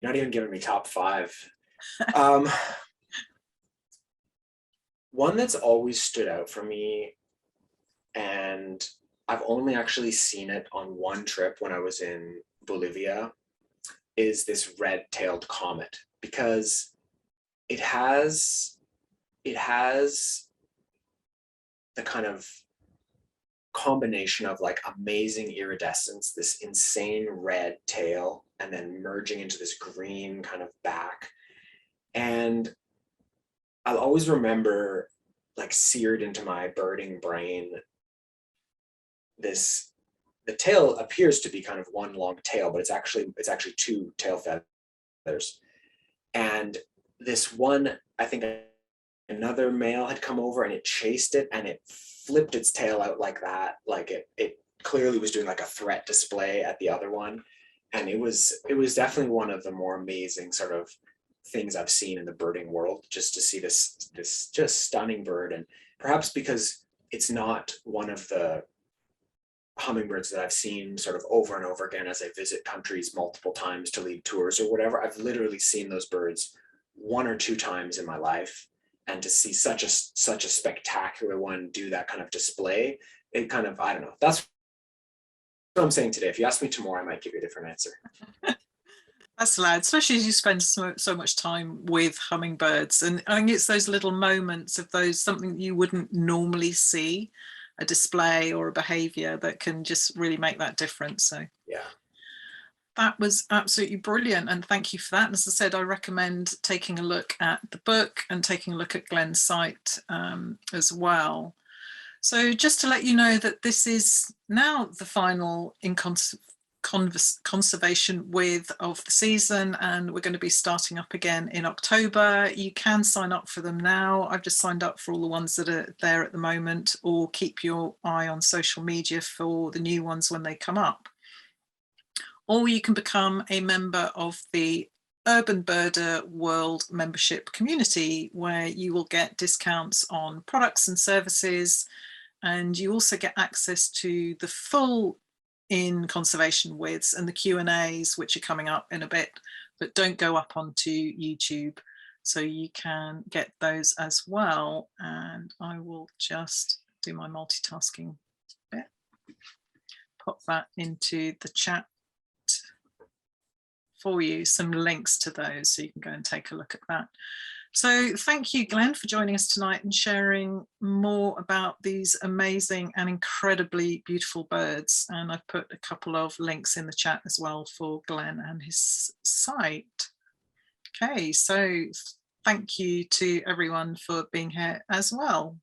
S2: not even giving me top 5. One that's always stood out for me, and I've only actually seen it on one trip when I was in Bolivia, is this red-tailed comet, because it has the kind of combination of like amazing iridescence, this insane red tail, and then merging into this green kind of back. And I'll always remember, like seared into my birding brain, the tail appears to be kind of one long tail, but it's actually 2 tail feathers. And this one, I think another male had come over and it chased it, and it flipped its tail out like that, like it clearly was doing like a threat display at the other one. And it was definitely one of the more amazing sort of things I've seen in the birding world, just to see this just stunning bird. And perhaps because it's not one of the hummingbirds that I've seen sort of over and over again as I visit countries multiple times to lead tours or whatever, I've literally seen those birds 1 or 2 times in my life. And to see such a spectacular one do that kind of display, it kind of, I don't know, that's what I'm saying today. If you ask me tomorrow, I might give you a different answer.
S1: That's loud, especially as you spend so much time with hummingbirds. And I think it's those little moments of those, something you wouldn't normally see, a display or a behavior, that can just really make that difference. So
S2: yeah,
S1: that was absolutely brilliant, and thank you for that. And as I said, I recommend taking a look at the book and taking a look at Glenn's site as well. So just to let you know that this is now the final In conservation with of the season, and we're going to be starting up again in October. You can sign up for them now. I've just signed up for all the ones that are there at the moment, or keep your eye on social media for the new ones when they come up. Or you can become a member of the Urban Birder World membership community, where you will get discounts on products and services, and you also get access to the full In Conservation Withs and the Q&As, which are coming up in a bit, but don't go up onto YouTube. So you can get those as well. And I will just do my multitasking bit, pop that into the chat for you, some links to those, so you can go and take a look at that. So thank you, Glenn, for joining us tonight and sharing more about these amazing and incredibly beautiful birds. And I've put a couple of links in the chat as well for Glenn and his site. Okay, so thank you to everyone for being here as well.